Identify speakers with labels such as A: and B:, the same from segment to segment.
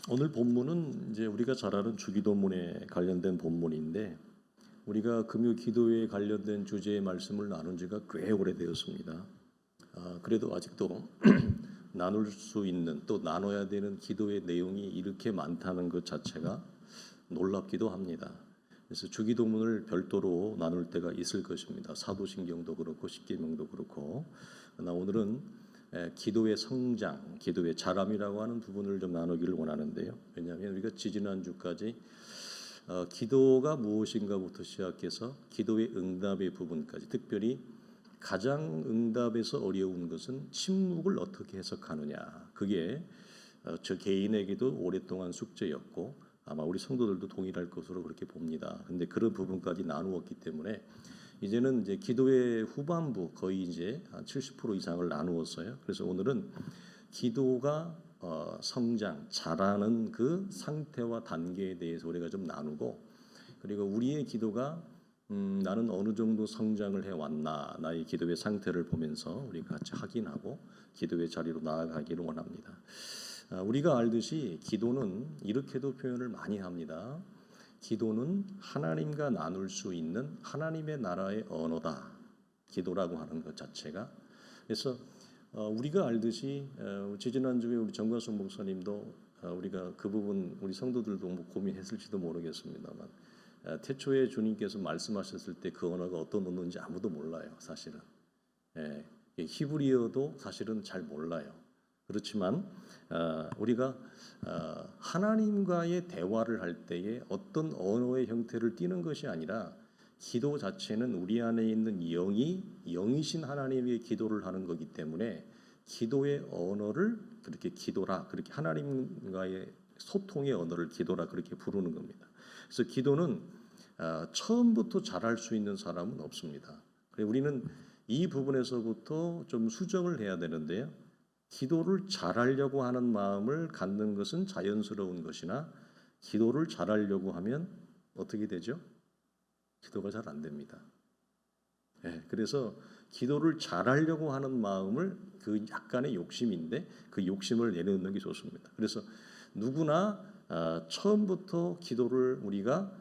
A: 오늘 본문은 이제 우리가 잘 아는 주기도문에 관련된 본문인데 우리가 금요 기도에 관련된 주제의 말씀을 나눈 지가 꽤 오래되었습니다. 그래도 아직도 나눌 수 있는 또 나눠야 되는 기도의 내용이 이렇게 많다는 것 자체가 놀랍기도 합니다. 그래서 주기도문을 별도로 나눌 때가 있을 것입니다. 사도신경도 그렇고 십계명도 그렇고. 그러나 오늘은 기도의 성장, 기도의 자람이라고 하는 부분을 좀 나누기를 원하는데요. 왜냐하면 우리가 지지난주까지 기도가 무엇인가부터 시작해서 기도의 응답의 부분까지, 특별히 가장 응답에서 어려운 것은 침묵을 어떻게 해석하느냐. 그게 저 개인에게도 오랫동안 숙제였고 아마 우리 성도들도 동일할 것으로 그렇게 봅니다. 근데 그런 부분까지 나누었기 때문에 이제는 이제 기도의 후반부 거의 이제 한 70% 이상을 나누었어요. 그래서 오늘은 기도가 성장, 자라는 그 상태와 단계에 대해서 우리가 좀 나누고, 그리고 우리의 기도가 나는 어느 정도 성장을 해왔나, 나의 기도의 상태를 보면서 우리 같이 확인하고 기도의 자리로 나아가기를 원합니다. 우리가 알듯이 기도는 이렇게도 표현을 많이 합니다. 기도는 하나님과 나눌 수 있는 하나님의 나라의 언어다. 기도라고 하는 것 자체가. 그래서 우리가 알듯이 지지난주에 우리 정관숙 목사님도 우리가 그 부분 우리 성도들도 뭐 고민했을지도 모르겠습니다만 태초에 주님께서 말씀하셨을 때 그 언어가 어떤 언어인지 아무도 몰라요. 사실은. 히브리어도 사실은 잘 몰라요. 그렇지만 우리가 하나님과의 대화를 할 때에 어떤 언어의 형태를 띠는 것이 아니라 기도 자체는 우리 안에 있는 영이신 하나님의 기도를 하는 거기 때문에 기도의 언어를 그렇게 기도라, 그렇게 하나님과의 소통의 언어를 기도라 그렇게 부르는 겁니다. 그래서 기도는 처음부터 잘할 수 있는 사람은 없습니다. 그래서 우리는 이 부분에서부터 좀 수정을 해야 되는데요. 기도를 잘하려고 하는 마음을 갖는 것은 자연스러운 것이나 기도를 잘하려고 하면 어떻게 되죠? 기도가 잘 안 됩니다. 그래서 기도를 잘하려고 하는 마음을 그 약간의 욕심인데 그 욕심을 내려놓는 게 좋습니다. 그래서 누구나 처음부터 기도를 우리가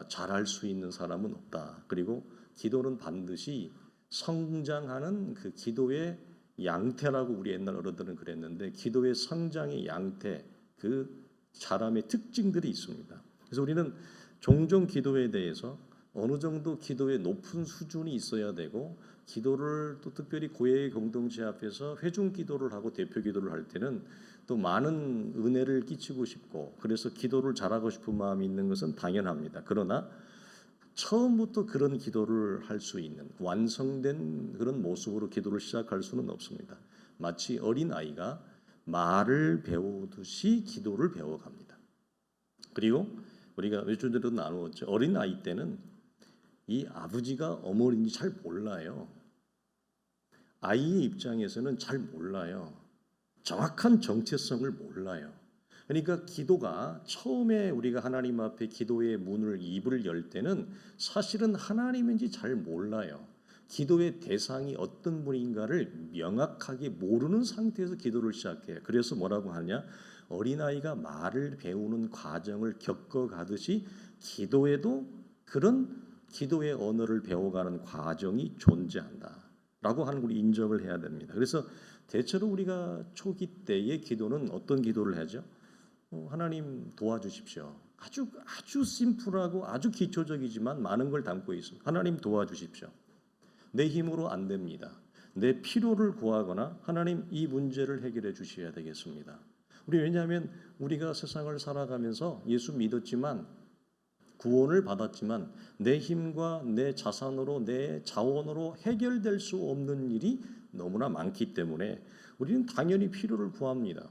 A: 잘할 수 있는 사람은 없다. 그리고 기도는 반드시 성장하는 그 기도의 양태라고 우리 옛날 어른들은 그랬는데 기도의 성장의 양태, 그 자람의 특징들이 있습니다. 그래서 우리는 종종 기도에 대해서 어느 정도 기도의 높은 수준이 있어야 되고 기도를 또 특별히 고해의 공동체 앞에서 회중 기도를 하고 대표 기도를 할 때는 또 많은 은혜를 끼치고 싶고 그래서 기도를 잘하고 싶은 마음이 있는 것은 당연합니다. 그러나 처음부터 그런 기도를 할 수 있는 완성된 그런 모습으로 기도를 시작할 수는 없습니다. 마치 어린아이가 말을 배우듯이 기도를 배워갑니다. 그리고 우리가 몇 주 전에도 나누었죠. 어린아이 때는 이 아버지가 어머니인지 잘 몰라요. 아이의 입장에서는 잘 몰라요. 정확한 정체성을 몰라요. 그러니까 기도가 처음에 우리가 하나님 앞에 기도의 문을 입을 열 때는 사실은 하나님인지 잘 몰라요. 기도의 대상이 어떤 분인가를 명확하게 모르는 상태에서 기도를 시작해요. 그래서 뭐라고 하냐? 어린아이가 말을 배우는 과정을 겪어가듯이 기도에도 그런 기도의 언어를 배워가는 과정이 존재한다라고 하는 걸 인정을 해야 됩니다. 그래서 대체로 우리가 초기 때의 기도는 어떤 기도를 하죠? 하나님 도와주십시오. 아주 심플하고 아주 기초적이지만 많은 걸 담고 있습니다. 하나님 도와주십시오. 내 힘으로 안 됩니다. 내 필요를 구하거나 하나님 이 문제를 해결해 주셔야 되겠습니다. 왜냐하면 우리가 세상을 살아가면서 예수 믿었지만 구원을 받았지만 내 힘과 내 자산으로 내 자원으로 해결될 수 없는 일이 너무나 많기 때문에 우리는 당연히 필요를 구합니다.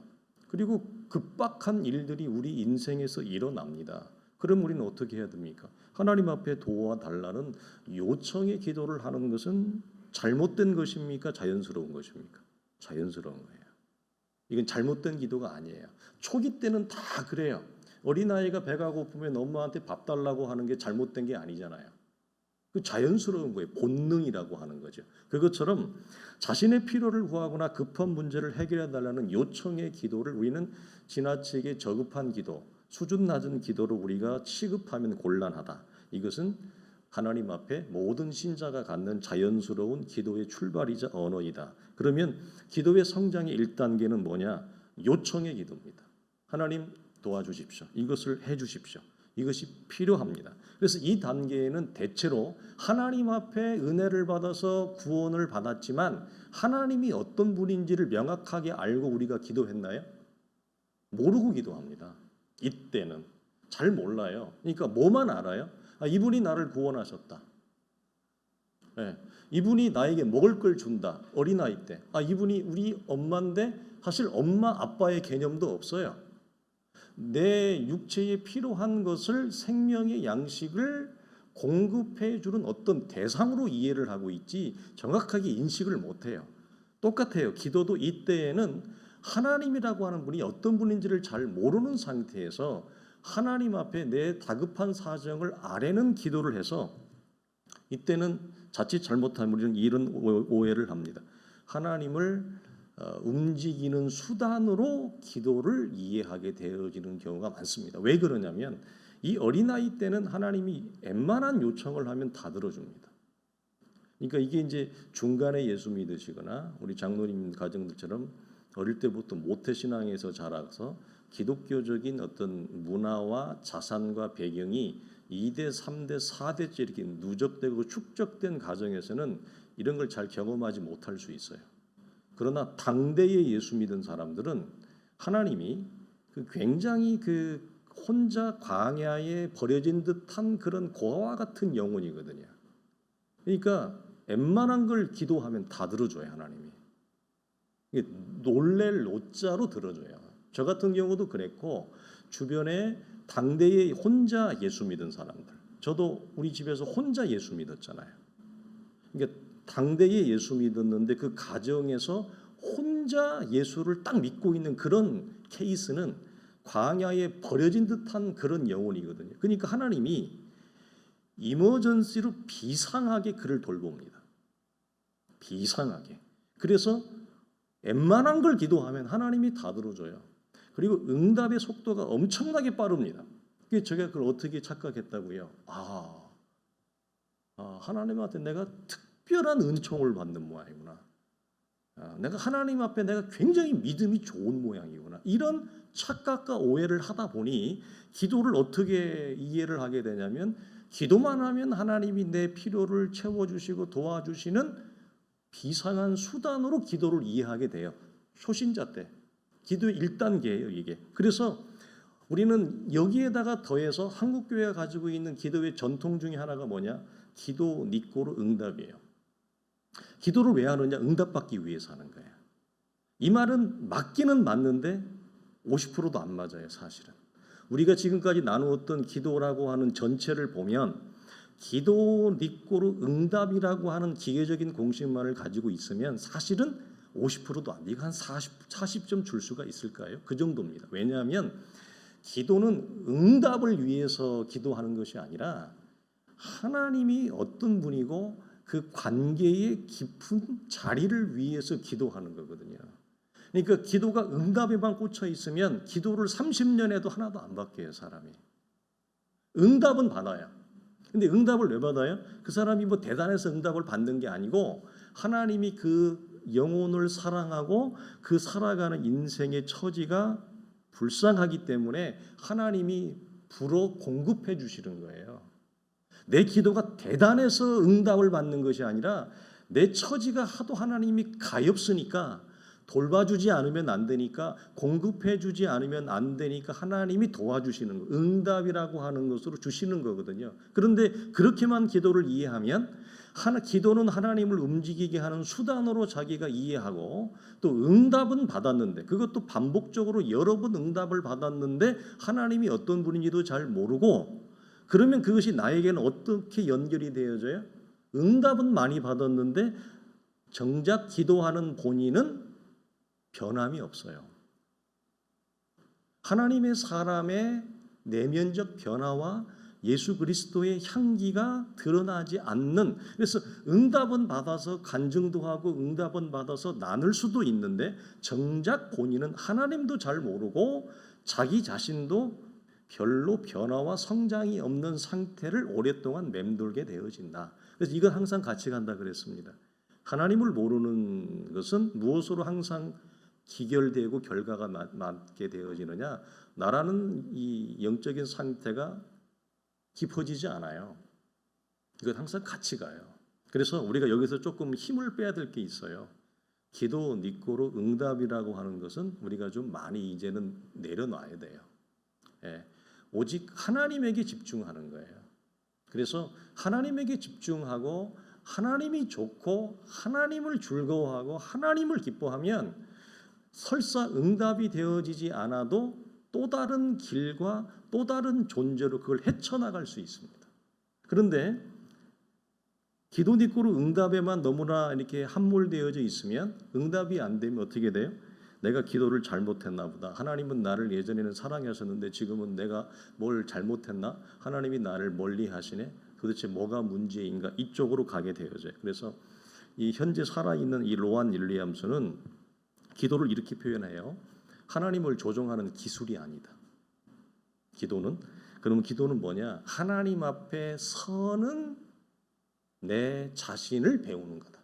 A: 그리고 급박한 일들이 우리 인생에서 일어납니다. 그럼 우리는 어떻게 해야 됩니까? 하나님 앞에 도와달라는 요청의 기도를 하는 것은 잘못된 것입니까? 자연스러운 것입니까? 자연스러운 거예요. 이건 잘못된 기도가 아니에요. 초기 때는 다 그래요. 어린아이가 배가 고프면 엄마한테 밥 달라고 하는 게 잘못된 게 아니잖아요. 그 자연스러운 거예요. 본능이라고 하는 거죠. 그것처럼 자신의 필요를 구하거나 급한 문제를 해결해 달라는 요청의 기도를 우리는 지나치게 저급한 기도, 수준 낮은 기도를 우리가 취급하면 곤란하다. 이것은 하나님 앞에 모든 신자가 갖는 자연스러운 기도의 출발이자 언어이다. 그러면 기도의 성장의 1단계는 뭐냐? 요청의 기도입니다. 하나님 도와주십시오. 이것을 해주십시오. 이것이 필요합니다. 그래서 이 단계에는 대체로 하나님 앞에 은혜를 받아서 구원을 받았지만 하나님이 어떤 분인지를 명확하게 알고 우리가 기도했나요? 모르고 기도합니다. 이때는 잘 몰라요. 그러니까 뭐만 알아요? 이분이 나를 구원하셨다. 네. 이분이 나에게 먹을 걸 준다. 어린아이 때. 이분이 우리 엄마인데 사실 엄마 아빠의 개념도 없어요. 내 육체에 필요한 것을 생명의 양식을 공급해 주는 어떤 대상으로 이해를 하고 있지 정확하게 인식을 못해요. 똑같아요. 기도도 이때에는 하나님이라고 하는 분이 어떤 분인지를 잘 모르는 상태에서 하나님 앞에 내 다급한 사정을 아뢰는 기도를 해서 이때는 자칫 잘못하면 우리는 이런 오해를 합니다. 하나님을 움직이는 수단으로 기도를 이해하게 되어지는 경우가 많습니다. 왜 그러냐면 이 어린아이 때는 하나님이 웬만한 요청을 하면 다 들어줍니다. 그러니까 이게 이제 중간에 예수 믿으시거나 우리 장로님 가정들처럼 어릴 때부터 모태신앙에서 자라서 기독교적인 어떤 문화와 자산과 배경이 2대, 3대, 4대째 이렇게 누적되고 축적된 가정에서는 이런 걸 잘 경험하지 못할 수 있어요. 그러나 당대에 예수 믿은 사람들은 하나님이 굉장히 혼자 광야에 버려진 듯한 그런 고아와 같은 영혼이거든요. 그러니까 웬만한 걸 기도하면 다 들어줘요. 하나님이. 놀랠 노자로 들어줘요. 저 같은 경우도 그랬고 주변에 당대에 혼자 예수 믿은 사람들. 저도 우리 집에서 혼자 예수 믿었잖아요. 그러니까 당대에 예수 믿었는데 그 가정에서 혼자 예수를 딱 믿고 있는 그런 케이스는 광야에 버려진 듯한 그런 영혼이거든요. 그러니까 하나님이 이머전시로 비상하게 그를 돌봅니다. 비상하게. 그래서 웬만한 걸 기도하면 하나님이 다 들어줘요. 그리고 응답의 속도가 엄청나게 빠릅니다. 제가 그걸 어떻게 착각했다고요? 하나님한테 내가 특별한 은총을 받는 모양이구나. 내가 하나님 앞에 내가 굉장히 믿음이 좋은 모양이구나. 이런 착각과 오해를 하다 보니 기도를 어떻게 이해를 하게 되냐면 기도만 하면 하나님이 내 필요를 채워주시고 도와주시는 비상한 수단으로 기도를 이해하게 돼요. 초신자 때. 기도의 1단계예요, 이게. 그래서 우리는 여기에다가 더해서 한국교회가 가지고 있는 기도의 전통 중에 하나가 뭐냐? 기도 니꼬르 응답이에요. 기도를 왜 하느냐? 응답받기 위해서 하는 거예요. 이 말은 맞기는 맞는데 50%도 안 맞아요, 사실은. 우리가 지금까지 나누었던 기도라고 하는 전체를 보면 기도 니꼬르 응답이라고 하는 기계적인 공식만을 가지고 있으면 사실은 50%도 안 돼요. 한 40점 줄 수가 있을까요? 그 정도입니다. 왜냐하면 기도는 응답을 위해서 기도하는 것이 아니라 하나님이 어떤 분이고 그 관계의 깊은 자리를 위해서 기도하는 거거든요. 그러니까 기도가 응답에만 꽂혀 있으면 기도를 30년 해도 하나도 안 바뀌어요, 사람이. 응답은 받아요. 근데 응답을 왜 받아요? 그 사람이 뭐 대단해서 응답을 받는 게 아니고 하나님이 그 영혼을 사랑하고 그 살아가는 인생의 처지가 불쌍하기 때문에 하나님이 불어 공급해 주시는 거예요. 내 기도가 대단해서 응답을 받는 것이 아니라 내 처지가 하도 하나님이 가엾으니까 돌봐주지 않으면 안 되니까 공급해 주지 않으면 안 되니까 하나님이 도와주시는 거, 응답이라고 하는 것으로 주시는 거거든요. 그런데 그렇게만 기도를 이해하면 기도는 하나님을 움직이게 하는 수단으로 자기가 이해하고 또 응답은 받았는데 그것도 반복적으로 여러 번 응답을 받았는데 하나님이 어떤 분인지도 잘 모르고 그러면 그것이 나에게는 어떻게 연결이 되어져요? 응답은 많이 받았는데 정작 기도하는 본인은 변함이 없어요. 하나님의 사람의 내면적 변화와 예수 그리스도의 향기가 드러나지 않는, 그래서 응답은 받아서 간증도 하고 응답은 받아서 나눌 수도 있는데 정작 본인은 하나님도 잘 모르고 자기 자신도 별로 변화와 성장이 없는 상태를 오랫동안 맴돌게 되어진다. 그래서 이건 항상 같이 간다 그랬습니다. 하나님을 모르는 것은 무엇으로 항상 기결되고 결과가 맞게 되어지느냐? 나라는 이 영적인 상태가 깊어지지 않아요. 이건 항상 같이 가요. 그래서 우리가 여기서 조금 힘을 빼야 될 게 있어요. 기도 니꼬로 응답이라고 하는 것은 우리가 좀 많이 이제는 내려놔야 돼요. 예, 오직 하나님에게 집중하는 거예요. 그래서 하나님에게 집중하고 하나님이 좋고 하나님을 즐거워하고 하나님을 기뻐하면 설사 응답이 되어지지 않아도 또 다른 길과 또 다른 존재로 그걸 헤쳐나갈 수 있습니다. 그런데 기도 니꼬로 응답에만 너무나 이렇게 함몰되어져 있으면 응답이 안 되면 어떻게 돼요? 내가 기도를 잘못했나 보다. 하나님은 나를 예전에는 사랑하셨는데 지금은 내가 뭘 잘못했나? 하나님이 나를 멀리 하시네. 도대체 뭐가 문제인가? 이쪽으로 가게 되어져요. 그래서 이 현재 살아있는 이 로안 윌리엄스는 기도를 이렇게 표현해요. 하나님을 조종하는 기술이 아니다. 기도는, 그러면 기도는 뭐냐? 하나님 앞에 서는 내 자신을 배우는 거다.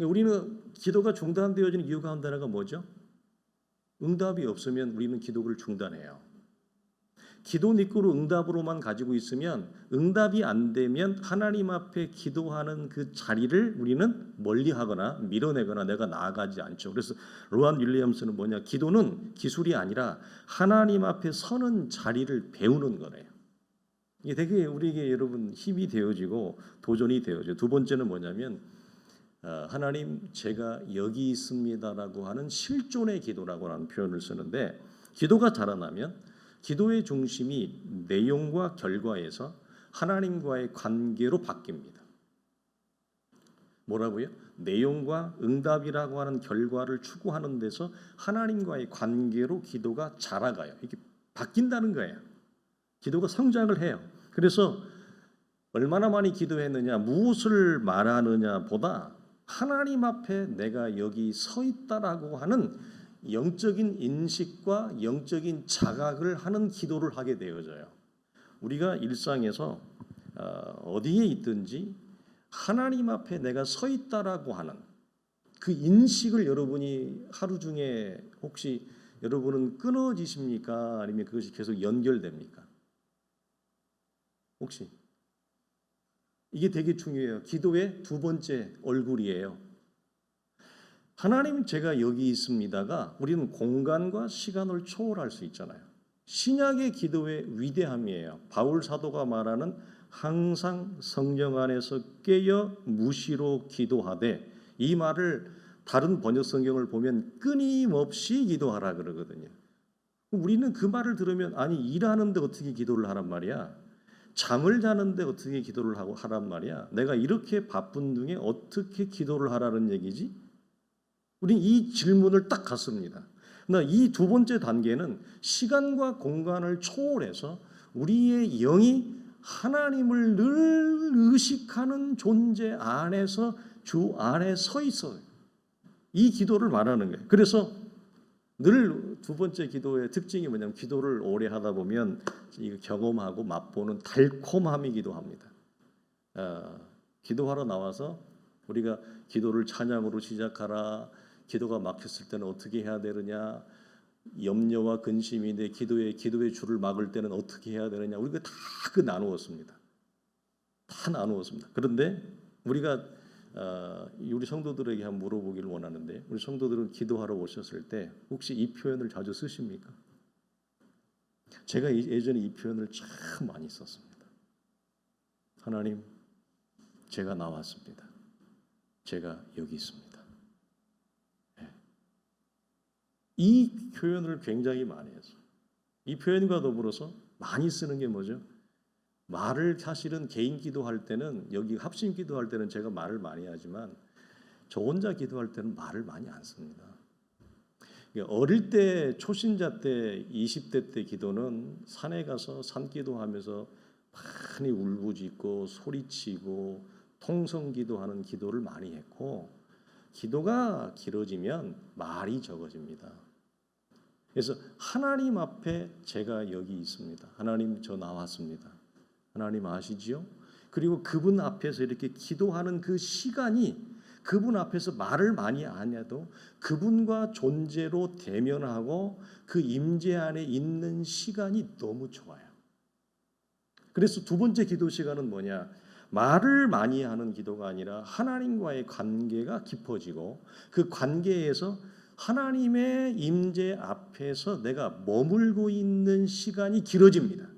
A: 우리는 기도가 중단되어지는 이유가 한 하나가 뭐죠? 응답이 없으면 우리는 기도를 중단해요. 기도 니꼬로 응답으로만 가지고 있으면 응답이 안 되면 하나님 앞에 기도하는 그 자리를 우리는 멀리하거나 밀어내거나 내가 나아가지 않죠. 그래서 로안 윌리엄스는 뭐냐? 기도는 기술이 아니라 하나님 앞에 서는 자리를 배우는 거래요. 이게 되게 우리에게 여러분 힘이 되어지고 도전이 되어져요. 두 번째는 뭐냐면 하나님 제가 여기 있습니다라고 하는 실존의 기도라고 하는 표현을 쓰는데 기도가 자라나면 기도의 중심이 내용과 결과에서 하나님과의 관계로 바뀝니다. 뭐라고요? 내용과 응답이라고 하는 결과를 추구하는 데서 하나님과의 관계로 기도가 자라가요. 이게 바뀐다는 거예요. 기도가 성장을 해요. 그래서 얼마나 많이 기도했느냐, 무엇을 말하느냐 보다 하나님 앞에 내가 여기 서 있다라고 하는 영적인 인식과 영적인 자각을 하는 기도를 하게 되어져요. 우리가 일상에서 어디에 있든지 하나님 앞에 내가 서 있다라고 하는 그 인식을 여러분이 하루 중에 혹시 여러분은 끊어지십니까? 아니면 그것이 계속 연결됩니까? 혹시 이게 되게 중요해요. 기도의 두 번째 얼굴이에요. 하나님 제가 여기 있습니다가 우리는 공간과 시간을 초월할 수 있잖아요. 신약의 기도의 위대함이에요. 바울 사도가 말하는 항상 성령 안에서 깨어 무시로 기도하되, 이 말을 다른 번역 성경을 보면 끊임없이 기도하라 그러거든요. 우리는 그 말을 들으면 아니 일하는데 어떻게 기도를 하란 말이야? 잠을 자는데 어떻게 기도를 하란 말이야? 내가 이렇게 바쁜 중에 어떻게 기도를 하라는 얘기지? 우리는 이 질문을 딱 갖습니다. 이 두 번째 단계는 시간과 공간을 초월해서 우리의 영이 하나님을 늘 의식하는 존재 안에서 주 안에 서 있어요. 이 기도를 말하는 거예요. 그래서 늘 두 번째 기도의 특징이 뭐냐면 기도를 오래 하다 보면 경험하고 맛보는 달콤함이기도 합니다. 기도하러 나와서 우리가 기도를 찬양으로 시작하라, 기도가 막혔을 때는 어떻게 해야 되느냐, 염려와 근심이 내 기도의 줄을 막을 때는 어떻게 해야 되느냐, 우리가 다 그 나누었습니다. 다 나누었습니다. 그런데 우리가 우리 성도들에게 한번 물어보기를 원하는데, 우리 성도들은 기도하러 오셨을 때 혹시 이 표현을 자주 쓰십니까? 제가 예전에 이 표현을 참 많이 썼습니다. 하나님, 제가 나왔습니다. 제가 여기 있습니다. 이 표현을 굉장히 많이 했어요. 이 표현과 더불어서 많이 쓰는 게 뭐죠? 말을 사실은 개인 기도할 때는, 여기 합심 기도할 때는 제가 말을 많이 하지만 저 혼자 기도할 때는 말을 많이 안 씁니다. 어릴 때 초신자 때 20대 때 기도는 산에 가서 산기도하면서 많이 울부짖고 소리치고 통성기도하는 기도를 많이 했고, 기도가 길어지면 말이 적어집니다. 그래서 하나님 앞에 제가 여기 있습니다. 하나님 저 나왔습니다. 하나님 아시지요? 그리고 그분 앞에서 이렇게 기도하는 그 시간이, 그분 앞에서 말을 많이 안 해도 그분과 존재로 대면하고 그 임재 안에 있는 시간이 너무 좋아요. 그래서 두 번째 기도 시간은 뭐냐? 말을 많이 하는 기도가 아니라 하나님과의 관계가 깊어지고, 그 관계에서 하나님의 임재 앞에서 내가 머물고 있는 시간이 길어집니다.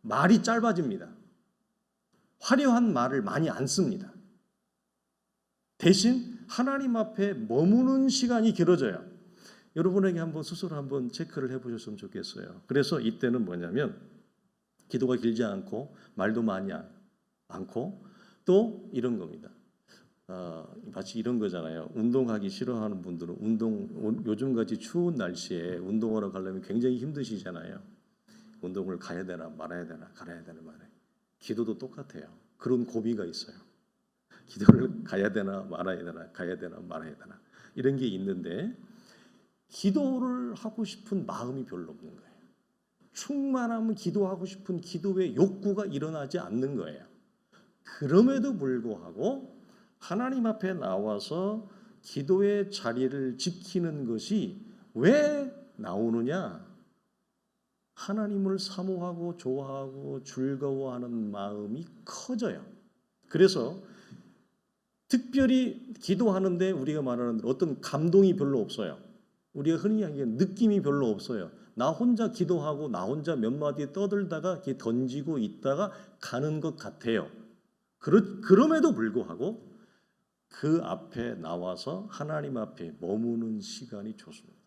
A: 말이 짧아집니다. 화려한 말을 많이 안 씁니다. 대신 하나님 앞에 머무는 시간이 길어져요. 여러분에게 한번 스스로 한번 체크를 해보셨으면 좋겠어요. 그래서 이때는 뭐냐면, 기도가 길지 않고 말도 많이 않고, 또 이런 겁니다. 마치 이런 거잖아요. 운동하기 싫어하는 분들은 요즘같이 추운 날씨에 운동하러 가려면 굉장히 힘드시잖아요. 운동을 가야 되나 말아야 되나, 가야 되나 말아야. 기도도 똑같아요. 그런 고비가 있어요. 기도를 가야 되나 말아야 되나, 가야 되나 말아야 되나, 이런 게 있는데, 기도를 하고 싶은 마음이 별로 없는 거예요. 충만하면 기도하고 싶은 기도의 욕구가 일어나지 않는 거예요. 그럼에도 불구하고 하나님 앞에 나와서 기도의 자리를 지키는 것이 왜 나오느냐? 하나님을 사모하고 좋아하고 즐거워하는 마음이 커져요. 그래서 특별히 기도하는데 우리가 말하는 어떤 감동이 별로 없어요. 우리가 흔히 얘기하는 느낌이 별로 없어요. 나 혼자 기도하고 나 혼자 몇 마디 떠들다가 이렇게 던지고 있다가 가는 것 같아요. 그럼에도 불구하고 그 앞에 나와서 하나님 앞에 머무는 시간이 좋습니다.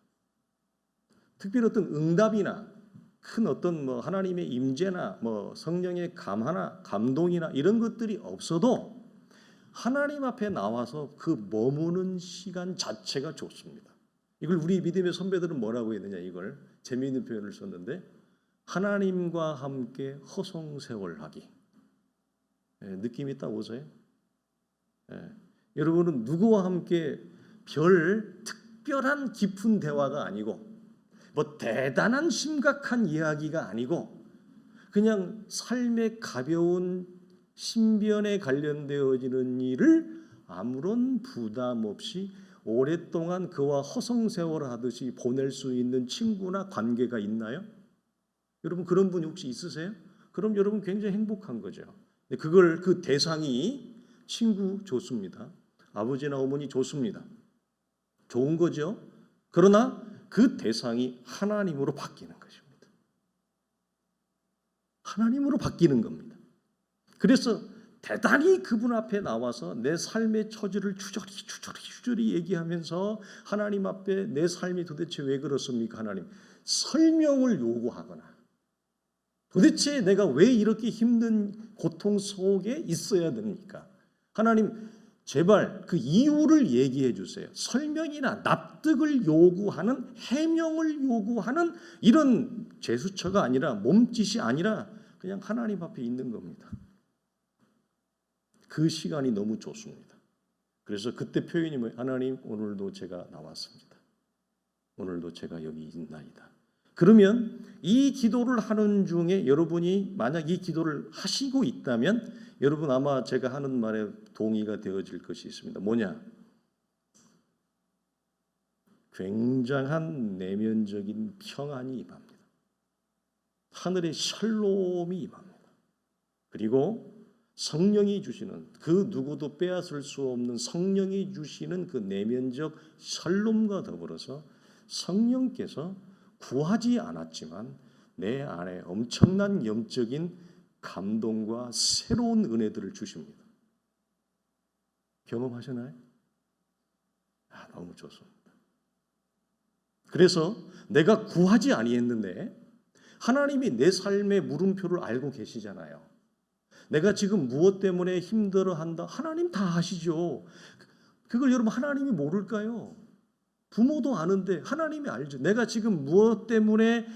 A: 특별히 어떤 응답이나 큰 어떤 하나님의 임재나 성령의 감화나 감동이나 이런 것들이 없어도 하나님 앞에 나와서 그 머무는 시간 자체가 좋습니다. 이걸 우리 믿음의 선배들은 뭐라고 했느냐, 이걸 재미있는 표현을 썼는데, 하나님과 함께 허송세월하기. 느낌이 딱 오세요? 여러분은 누구와 함께 별 특별한 깊은 대화가 아니고, 대단한 심각한 이야기가 아니고, 그냥 삶의 가벼운 신변에 관련되어지는 일을 아무런 부담 없이 오랫동안 그와 허송세월 하듯이 보낼 수 있는 친구나 관계가 있나요? 여러분 그런 분이 혹시 있으세요? 그럼 여러분 굉장히 행복한 거죠. 그 대상이 친구 좋습니다. 아버지나 어머니 좋습니다. 좋은 거죠. 그러나 그 대상이 하나님으로 바뀌는 것입니다. 하나님으로 바뀌는 겁니다. 그래서 대단히 그분 앞에 나와서 내 삶의 처지를 주저리 얘기하면서 하나님 앞에 내 삶이 도대체 왜 그렇습니까? 하나님, 설명을 요구하거나 도대체 내가 왜 이렇게 힘든 고통 속에 있어야 됩니까? 하나님, 제발 그 이유를 얘기해 주세요. 설명이나 납득을 요구하는, 해명을 요구하는 이런 제스처가 아니라, 몸짓이 아니라 그냥 하나님 앞에 있는 겁니다. 그 시간이 너무 좋습니다. 그래서 그때 표현이 뭐예요? 하나님, 오늘도 제가 나왔습니다. 오늘도 제가 여기 있나이다. 그러면 이 기도를 하는 중에 여러분이 만약 이 기도를 하시고 있다면 여러분 아마 제가 하는 말에 동의가 되어질 것이 있습니다. 뭐냐? 굉장한 내면적인 평안이 임합니다. 하늘의 샬롬이 임합니다. 그리고 성령이 주시는, 그 누구도 빼앗을 수 없는 성령이 주시는 그 내면적 샬롬과 더불어서 성령께서 구하지 않았지만 내 안에 엄청난 영적인 감동과 새로운 은혜들을 주십니다. 경험하셨나요? 너무 좋습니다. 그래서 내가 구하지 아니했는데 하나님이 내 삶의 물음표를 알고 계시잖아요. 내가 지금 무엇 때문에 힘들어한다, 하나님 다 아시죠. 그걸 여러분 하나님이 모를까요? 부모도 아는데 하나님이 알죠. 내가 지금 무엇 때문에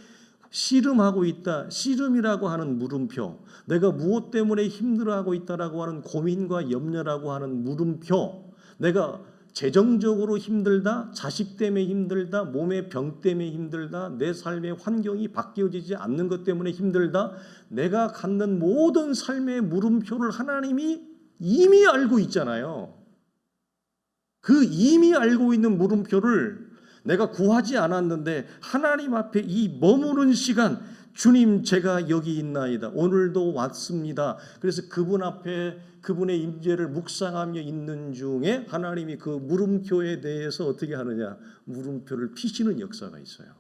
A: 씨름하고 있다. 씨름이라고 하는 물음표. 내가 무엇 때문에 힘들어하고 있다라고 하는 고민과 염려라고 하는 물음표. 내가 재정적으로 힘들다, 자식 때문에 힘들다, 몸의 병 때문에 힘들다, 내 삶의 환경이 바뀌어지지 않는 것 때문에 힘들다. 내가 갖는 모든 삶의 물음표를 하나님이 이미 알고 있잖아요. 그 이미 알고 있는 물음표를 내가 구하지 않았는데 하나님 앞에 이 머무는 시간, 주님 제가 여기 있나이다. 오늘도 왔습니다. 그래서 그분 앞에 그분의 임재를 묵상하며 있는 중에 하나님이 그 물음표에 대해서 어떻게 하느냐, 물음표를 피시는 역사가 있어요.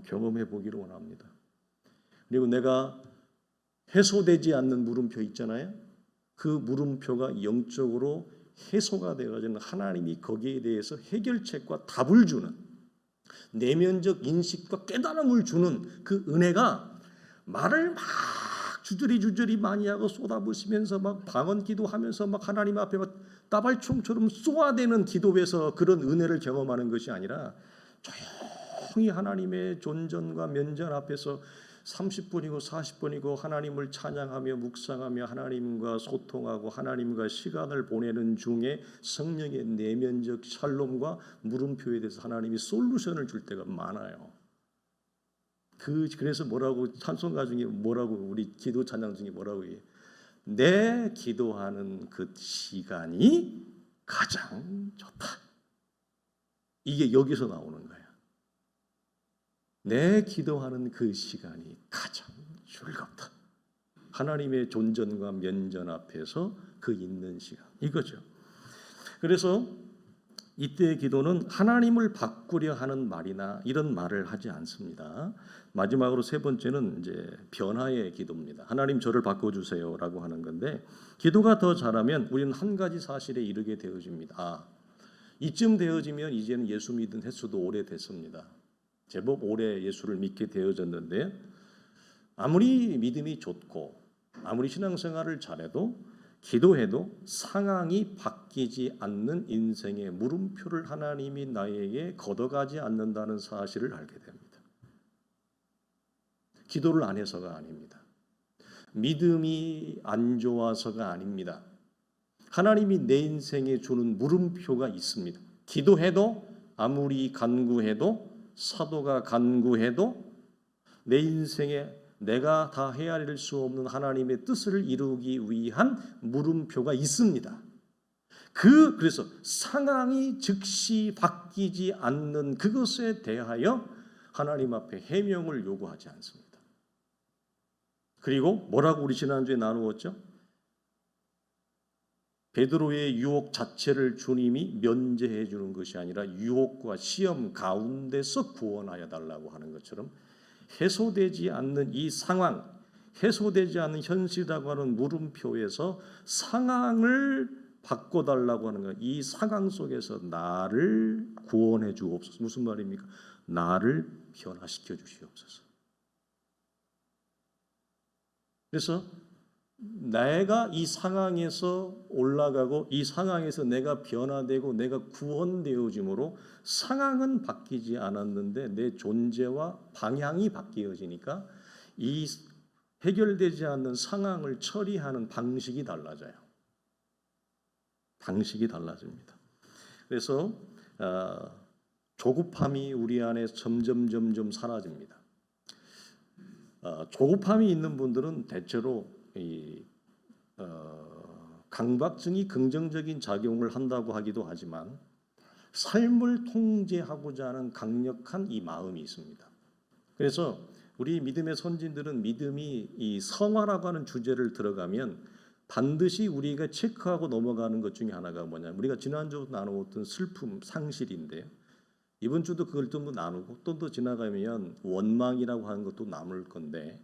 A: 경험해 보기를 원합니다. 그리고 내가 해소되지 않는 물음표 있잖아요. 그 물음표가 영적으로 해소가 되어지는, 하나님이 거기에 대해서 해결책과 답을 주는, 내면적 인식과 깨달음을 주는 그 은혜가, 말을 막 주저리 많이 하고 쏟아부으시면서 막 방언 기도하면서 막 하나님 앞에 막 따발총처럼 쏘아대는 기도에서 그런 은혜를 경험하는 것이 아니라 조용히 하나님의 존전과 면전 앞에서 30분이고 40분이고 하나님을 찬양하며 묵상하며 하나님과 소통하고 하나님과 시간을 보내는 중에 성령의 내면적 샬롬과 물음표에 대해서 하나님이 솔루션을 줄 때가 많아요. 그래서 뭐라고 찬송가 중에 뭐라고, 우리 기도 찬양 중에 뭐라고 해요? 내 기도하는 그 시간이 가장 좋다. 이게 여기서 나오는 거예요. 내 기도하는 그 시간이 가장 즐겁다. 하나님의 존전과 면전 앞에서 그 있는 시간, 이거죠. 그래서 이때의 기도는 하나님을 바꾸려 하는 말이나 이런 말을 하지 않습니다. 마지막으로 세 번째는 이제 변화의 기도입니다. 하나님 저를 바꿔주세요라고 하는 건데, 기도가 더 잘하면 우리는 한 가지 사실에 이르게 되어집니다. 이쯤 되어지면 이제는 예수 믿은 횟수도 오래됐습니다. 제법 오래 예수를 믿게 되어졌는데, 아무리 믿음이 좋고 아무리 신앙생활을 잘해도 기도해도 상황이 바뀌지 않는 인생의 물음표를 하나님이 나에게 걷어가지 않는다는 사실을 알게 됩니다. 기도를 안 해서가 아닙니다. 믿음이 안 좋아서가 아닙니다. 하나님이 내 인생에 주는 물음표가 있습니다. 기도해도 아무리 간구해도, 사도가 간구해도 내 인생에 내가 다 헤아릴 수 없는 하나님의 뜻을 이루기 위한 물음표가 있습니다. 그래서 상황이 즉시 바뀌지 않는 그것에 대하여 하나님 앞에 해명을 요구하지 않습니다. 그리고 뭐라고 우리 지난주에 나누었죠? 베드로의 유혹 자체를 주님이 면제해 주는 것이 아니라 유혹과 시험 가운데서 구원하여 달라고 하는 것처럼, 해소되지 않는 이 상황, 해소되지 않는 현실이라고 하는 물음표에서 상황을 바꿔달라고 하는 것, 이 상황 속에서 나를 구원해 주옵소서. 무슨 말입니까? 나를 변화시켜 주시옵소서. 그래서 내가 이 상황에서 올라가고 이 상황에서 내가 변화되고 내가 구원되어짐으로 상황은 바뀌지 않았는데 내 존재와 방향이 바뀌어지니까 이 해결되지 않는 상황을 처리하는 방식이 달라져요. 방식이 달라집니다. 그래서 조급함이 우리 안에 점점 사라집니다. 조급함이 있는 분들은 대체로 강박증이 긍정적인 작용을 한다고 하기도 하지만 삶을 통제하고자 하는 강력한 이 마음이 있습니다. 그래서 우리 믿음의 선진들은 믿음이 이 성화라고 하는 주제를 들어가면 반드시 우리가 체크하고 넘어가는 것 중에 하나가 뭐냐면, 우리가 지난주 나누었던 슬픔, 상실인데요. 이번 주도 그걸 좀 더 나누고 또 더 지나가면 원망이라고 하는 것도 남을 건데,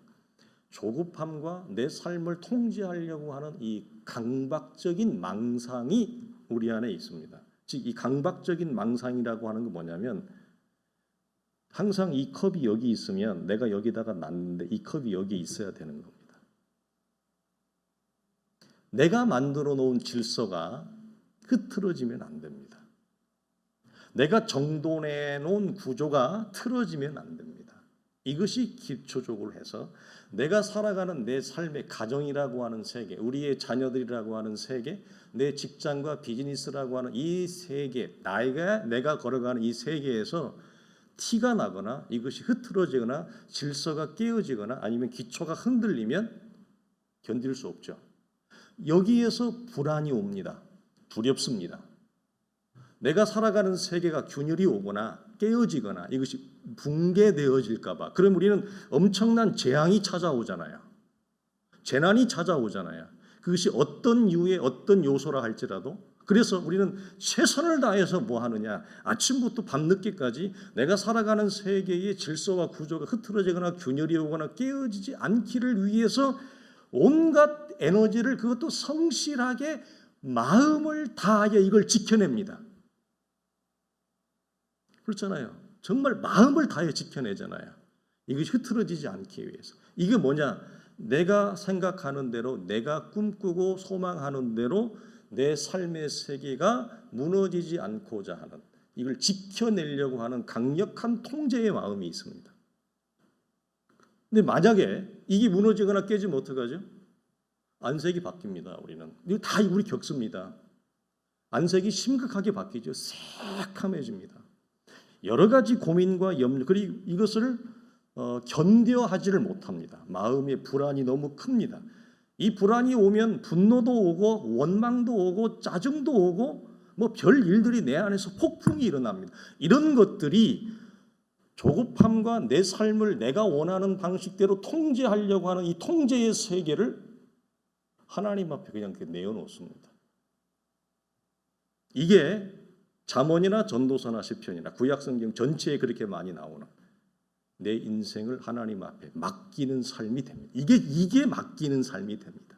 A: 조급함과 내 삶을 통제하려고 하는 이 강박적인 망상이 우리 안에 있습니다. 즉 이 강박적인 망상이라고 하는 건 뭐냐면, 항상 이 컵이 여기 있으면 내가 여기다가 놨는데 이 컵이 여기 있어야 되는 겁니다. 내가 만들어 놓은 질서가 흐트러지면 안 됩니다. 내가 정돈해 놓은 구조가 틀어지면 안 됩니다. 이것이 기초적으로 해서 내가 살아가는 내 삶의 가정이라고 하는 세계, 우리의 자녀들이라고 하는 세계, 내 직장과 비즈니스라고 하는 이 세계, 내가 걸어가는 이 세계에서 티가 나거나 이것이 흐트러지거나 질서가 깨어지거나 아니면 기초가 흔들리면 견딜 수 없죠. 여기에서 불안이 옵니다. 두렵습니다. 내가 살아가는 세계가 균열이 오거나 깨어지거나 이것이 붕괴되어질까 봐. 그럼 우리는 엄청난 재앙이 찾아오잖아요. 재난이 찾아오잖아요. 그것이 어떤 이유의 어떤 요소라 할지라도. 그래서 우리는 최선을 다해서 뭐 하느냐. 아침부터 밤늦게까지 내가 살아가는 세계의 질서와 구조가 흐트러지거나 균열이 오거나 깨어지지 않기를 위해서 온갖 에너지를 그것도 성실하게 마음을 다하여 이걸 지켜냅니다. 그렇잖아요. 정말 마음을 다해 지켜내잖아요. 이것이 흐트러지지 않기 위해서. 이게 뭐냐? 내가 생각하는 대로, 내가 꿈꾸고 소망하는 대로 내 삶의 세계가 무너지지 않고자 하는, 이걸 지켜내려고 하는 강력한 통제의 마음이 있습니다. 근데 만약에 이게 무너지거나 깨지면 어떡하죠? 안색이 바뀝니다. 우리는. 이거 다 우리 겪습니다. 안색이 심각하게 바뀌죠. 새카매집니다. 여러 가지 고민과 염려, 그리고 이것을 견뎌하지를 못합니다. 마음의 불안이 너무 큽니다. 이 불안이 오면 분노도 오고 원망도 오고 짜증도 오고 뭐 별 일들이 내 안에서 폭풍이 일어납니다. 이런 것들이 조급함과 내 삶을 내가 원하는 방식대로 통제하려고 하는 이 통제의 세계를 하나님 앞에 그냥 내어놓습니다. 이게 잠언이나 전도서나 시편이나 구약성경 전체에 그렇게 많이 나오는 내 인생을 하나님 앞에 맡기는 삶이 됩니다. 이게 맡기는 삶이 됩니다.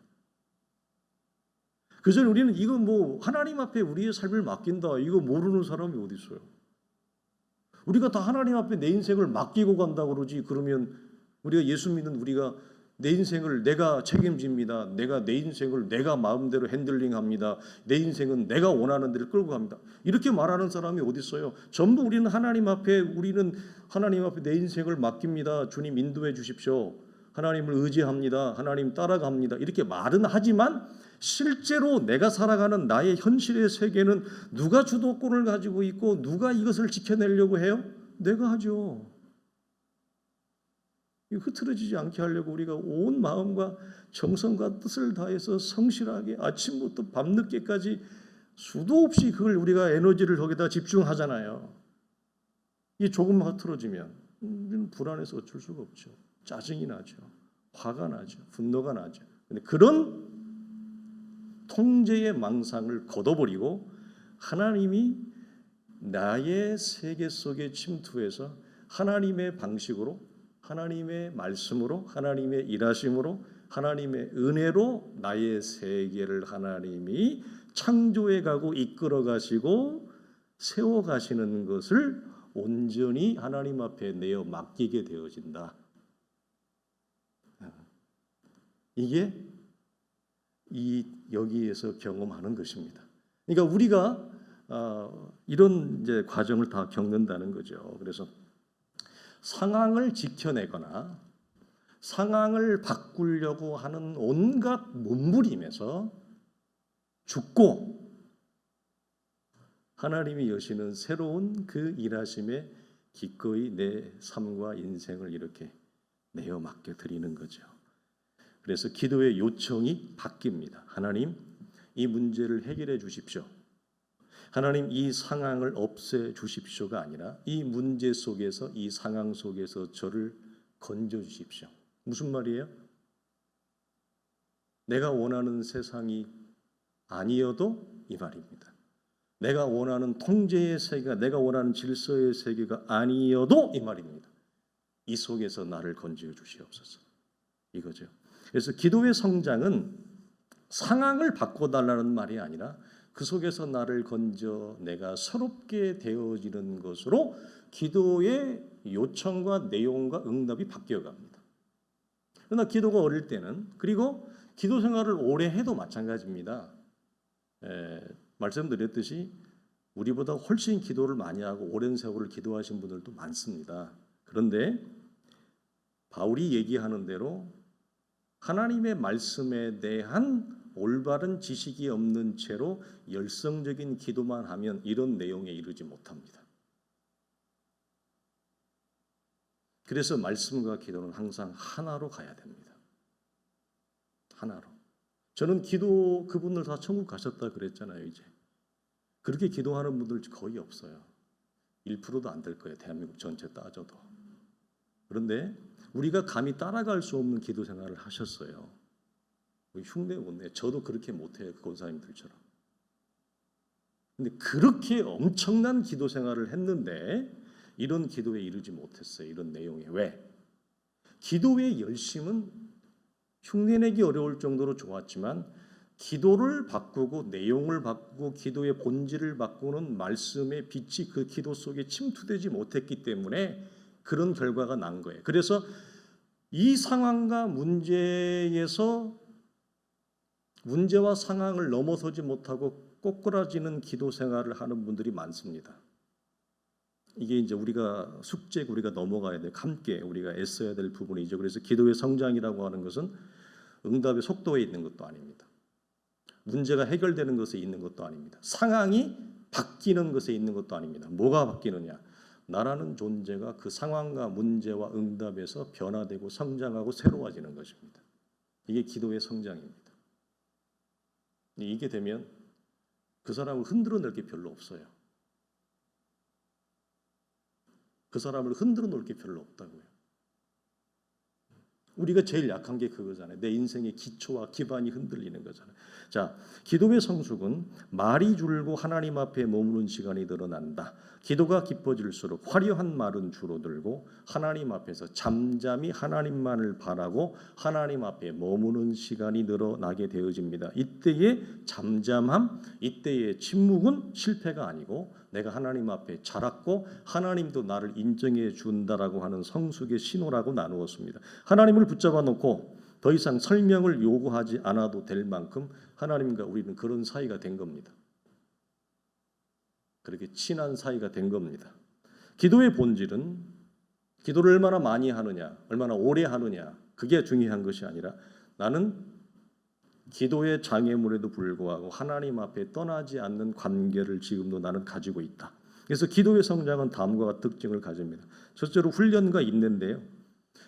A: 그래서 우리는 이거 뭐 하나님 앞에 우리의 삶을 맡긴다 이거 모르는 사람이 어디 있어요? 우리가 다 하나님 앞에 내 인생을 맡기고 간다고 그러지. 그러면 우리가 예수 믿는 우리가 내 인생을 내가 책임집니다. 내 인생을 내가 마음대로 핸들링합니다. 내 인생은 내가 원하는 대로 끌고 갑니다. 이렇게 말하는 사람이 어디 있어요? 전부 우리는 하나님 앞에 내 인생을 맡깁니다. 주님 인도해 주십시오. 하나님을 의지합니다. 하나님 따라갑니다. 이렇게 말은 하지만 실제로 내가 살아가는 나의 현실의 세계는 누가 주도권을 가지고 있고 누가 이것을 지켜내려고 해요? 내가 하죠. 흐트러지지 않게 하려고 우리가 온 마음과 정성과 뜻을 다해서 성실하게 아침부터 밤늦게까지 수도 없이 그걸 우리가 에너지를 거기다 집중하잖아요. 이게 조금 흐트러지면 우리는 불안해서 어쩔 수가 없죠. 짜증이 나죠. 화가 나죠. 분노가 나죠. 근데 그런 통제의 망상을 걷어버리고 하나님이 나의 세계 속에 침투해서 하나님의 방식으로 하나님의 말씀으로 하나님의 일하심으로 하나님의 은혜로 나의 세계를 하나님이 창조해 가고 이끌어 가시고 세워 가시는 것을 온전히 하나님 앞에 내어 맡기게 되어진다. 이게 여기에서 경험하는 것입니다. 그러니까 우리가 이런 이제 과정을 다 겪는다는 거죠. 그래서 상황을 지켜내거나 상황을 바꾸려고 하는 온갖 몸부림에서 죽고 하나님이 여시는 새로운 그 일하심에 기꺼이 내 삶과 인생을 이렇게 내어 맡겨 드리는 거죠. 그래서 기도의 요청이 바뀝니다. 하나님, 이 문제를 해결해 주십시오. 하나님, 이 상황을 없애 주십시오가 아니라 이 문제 속에서 이 상황 속에서 저를 건져 주십시오. 무슨 말이에요? 내가 원하는 세상이 아니어도 이 말입니다. 내가 원하는 통제의 세계가 내가 원하는 질서의 세계가 아니어도 이 말입니다. 이 속에서 나를 건져 주시옵소서. 이거죠. 그래서 기도의 성장은 상황을 바꿔달라는 말이 아니라 그 속에서 나를 건져 내가 새롭게 되어지는 것으로 기도의 요청과 내용과 응답이 바뀌어갑니다. 그러나 기도가 어릴 때는 그리고 기도 생활을 오래 해도 마찬가지입니다. 말씀드렸듯이 우리보다 훨씬 기도를 많이 하고 오랜 세월을 기도하신 분들도 많습니다. 그런데 바울이 얘기하는 대로 하나님의 말씀에 대한 올바른 지식이 없는 채로 열성적인 기도만 하면 이런 내용에 이르지 못합니다. 그래서 말씀과 기도는 항상 하나로 가야 됩니다. 하나로. 저는 기도 그분들 다 천국 가셨다 그랬잖아요. 이제 그렇게 기도하는 분들 거의 없어요. 1%도 안 될 거예요. 대한민국 전체 따져도. 그런데 우리가 감히 따라갈 수 없는 기도 생활을 하셨어요. 흉내 못 내. 저도 그렇게 못해요. 그 권사님들처럼. 근데 그렇게 엄청난 기도 생활을 했는데 이런 기도에 이르지 못했어요. 이런 내용에. 왜? 기도의 열심은 흉내내기 어려울 정도로 좋았지만 기도를 바꾸고 내용을 바꾸고 기도의 본질을 바꾸는 말씀의 빛이 그 기도 속에 침투되지 못했기 때문에 그런 결과가 난 거예요. 그래서 이 상황과 문제와 상황을 넘어서지 못하고 꼬꾸라지는 기도 생활을 하는 분들이 많습니다. 이게 이제 우리가 숙제고 우리가 넘어가야 돼. 함께 우리가 애써야 될 부분이죠. 그래서 기도의 성장이라고 하는 것은 응답의 속도에 있는 것도 아닙니다. 문제가 해결되는 것에 있는 것도 아닙니다. 상황이 바뀌는 것에 있는 것도 아닙니다. 뭐가 바뀌느냐? 나라는 존재가 그 상황과 문제와 응답에서 변화되고 성장하고 새로워지는 것입니다. 이게 기도의 성장입니다. 이게 되면 그 사람을 흔들어 놓을 게 별로 없어요. 그 사람을 흔들어 놓을 게 별로 없다고요. 우리가 제일 약한 게 그거잖아요. 내 인생의 기초와 기반이 흔들리는 거잖아요. 자, 기도의 성숙은 말이 줄고 하나님 앞에 머무는 시간이 늘어난다. 기도가 깊어질수록 화려한 말은 줄어들고 하나님 앞에서 잠잠히 하나님만을 바라고 하나님 앞에 머무는 시간이 늘어나게 되어집니다. 이때의 잠잠함, 이때의 침묵은 실패가 아니고 내가 하나님 앞에 자랐고 하나님도 나를 인정해 준다라고 하는 성숙의 신호라고 나누었습니다. 하나님을 붙잡아 놓고 더 이상 설명을 요구하지 않아도 될 만큼 하나님과 우리는 그런 사이가 된 겁니다. 그렇게 친한 사이가 된 겁니다. 기도의 본질은 기도를 얼마나 많이 하느냐, 얼마나 오래 하느냐, 그게 중요한 것이 아니라 나는 기도의 장애물에도 불구하고 하나님 앞에 떠나지 않는 관계를 지금도 나는 가지고 있다. 그래서 기도의 성장은 다음과 같은 특징을 가집니다. 첫째로 훈련과 인내인데요.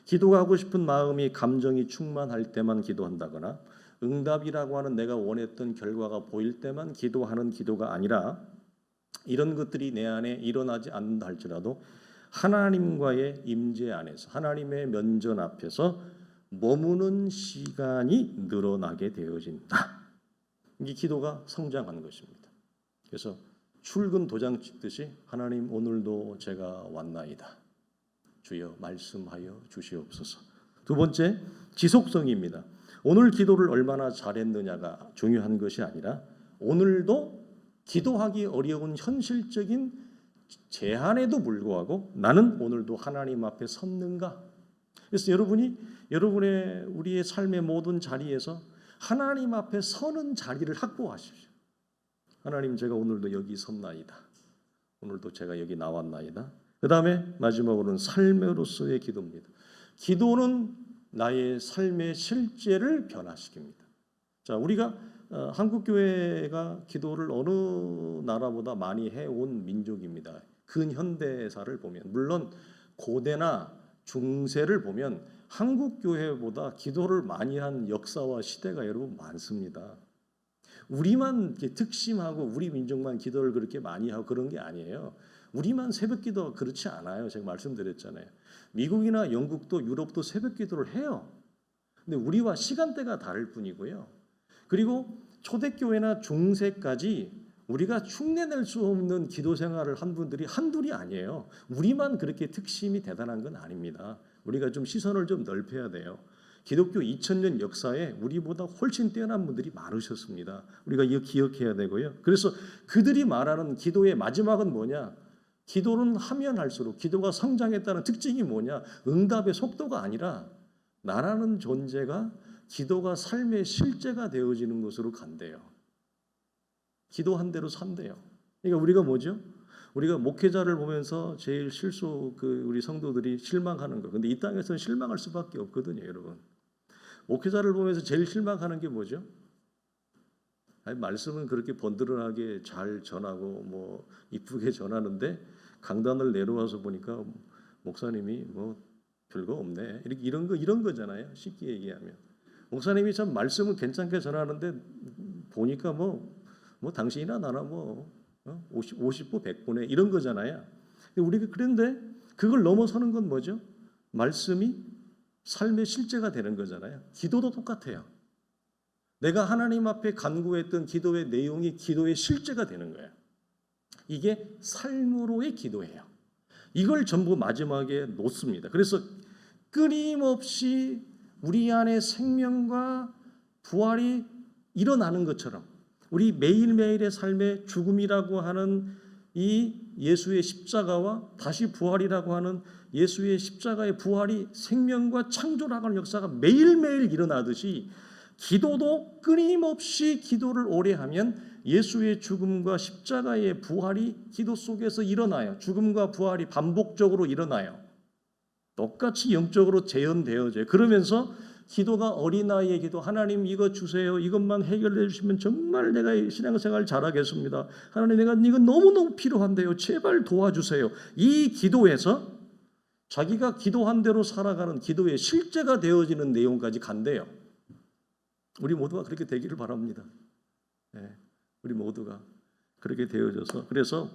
A: 기도하고 싶은 마음이 감정이 충만할 때만 기도한다거나 응답이라고 하는 내가 원했던 결과가 보일 때만 기도하는 기도가 아니라 이런 것들이 내 안에 일어나지 않는다 할지라도 하나님과의 임재 안에서 하나님의 면전 앞에서 머무는 시간이 늘어나게 되어진다. 이게 기도가 성장하는 것입니다. 그래서 출근 도장 찍듯이 하나님 오늘도 제가 왔나이다. 주여 말씀하여 주시옵소서. 두 번째, 지속성입니다. 오늘 기도를 얼마나 잘했느냐가 중요한 것이 아니라 오늘도 기도하기 어려운 현실적인 제한에도 불구하고 나는 오늘도 하나님 앞에 섰는가? 그래서 여러분의 우리의 삶의 모든 자리에서 하나님 앞에 서는 자리를 확보하십시오. 하나님 제가 오늘도 여기 섰나이다. 오늘도 제가 여기 나왔나이다. 그 다음에 마지막으로는 삶으로서의 기도입니다. 기도는 나의 삶의 실제를 변화시킵니다. 자, 우리가 한국 교회가 기도를 어느 나라보다 많이 해온 민족입니다. 근현대사를 보면 물론 고대나 중세를 보면 한국 교회보다 기도를 많이 한 역사와 시대가 여러분 많습니다. 우리만 특심하고 우리 민족만 기도를 그렇게 많이 하고 그런 게 아니에요. 우리만 새벽기도 그렇지 않아요. 제가 말씀드렸잖아요. 미국이나 영국도 유럽도 새벽기도를 해요. 근데 우리와 시간대가 다를 뿐이고요. 그리고 초대교회나 중세까지 우리가 흉내낼 수 없는 기도 생활을 한 분들이 한둘이 아니에요. 우리만 그렇게 특심이 대단한 건 아닙니다. 우리가 좀 시선을 좀 넓혀야 돼요. 기독교 2000년 역사에 우리보다 훨씬 뛰어난 분들이 많으셨습니다. 우리가 이거 기억해야 되고요. 그래서 그들이 말하는 기도의 마지막은 뭐냐? 기도는 하면 할수록 기도가 성장했다는 특징이 뭐냐? 응답의 속도가 아니라 나라는 존재가 기도가 삶의 실제가 되어지는 것으로 간대요. 기도한 대로 산대요. 그러니까 우리가 뭐죠? 우리가 목회자를 보면서 제일 우리 성도들이 실망하는 거. 근데 이 땅에서는 실망할 수밖에 없거든요, 여러분. 목회자를 보면서 제일 실망하는 게 뭐죠? 아니, 말씀은 그렇게 번들어하게 잘 전하고 뭐 이쁘게 전하는데 강단을 내려와서 보니까 목사님이 뭐 별거 없네. 이런 거잖아요. 쉽게 얘기하면 목사님이 참 말씀은 괜찮게 전하는데 보니까 뭐 당신이나 나나 50부 100분의 이런 거잖아요. 우리가 그런데 그걸 넘어서는 건 뭐죠? 말씀이 삶의 실제가 되는 거잖아요. 기도도 똑같아요. 내가 하나님 앞에 간구했던 기도의 내용이 기도의 실제가 되는 거예요. 이게 삶으로의 기도예요. 이걸 전부 마지막에 놓습니다. 그래서 끊임없이 우리 안에 생명과 부활이 일어나는 것처럼 우리 매일매일의 삶의 죽음이라고 하는 이 예수의 십자가와 다시 부활이라고 하는 예수의 십자가의 부활이 생명과 창조라고 하는 역사가 매일매일 일어나듯이 기도도 끊임없이 기도를 오래 하면 예수의 죽음과 십자가의 부활이 기도 속에서 일어나요. 죽음과 부활이 반복적으로 일어나요. 똑같이 영적으로 재현되어져요. 그러면서 기도가 어린아이의 기도, 하나님 이거 주세요. 이것만 해결해 주시면 정말 내가 신앙생활 잘하겠습니다. 하나님 내가 이거 너무너무 필요한데요. 제발 도와주세요. 이 기도에서 자기가 기도한 대로 살아가는 기도의 실제가 되어지는 내용까지 간대요. 우리 모두가 그렇게 되기를 바랍니다. 네, 우리 모두가 그렇게 되어져서 그래서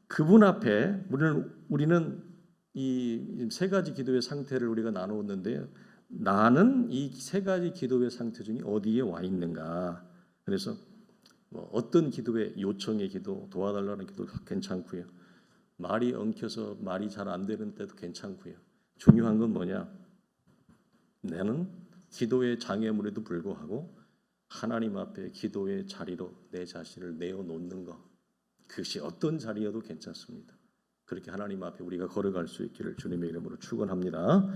A: 그분 앞에 우리는 이 세 가지 기도의 상태를 우리가 나누었는데요. 나는 이 세 가지 기도의 상태 중에 어디에 와 있는가? 그래서 어떤 기도의 요청의 기도, 도와달라는 기도 괜찮고요. 말이 엉켜서 말이 잘 안 되는 때도 괜찮고요. 중요한 건 뭐냐? 나는 기도의 장애물에도 불구하고 하나님 앞에 기도의 자리로 내 자신을 내어놓는 것. 그것이 어떤 자리여도 괜찮습니다. 그렇게 하나님 앞에 우리가 걸어갈 수 있기를 주님의 이름으로 축원합니다.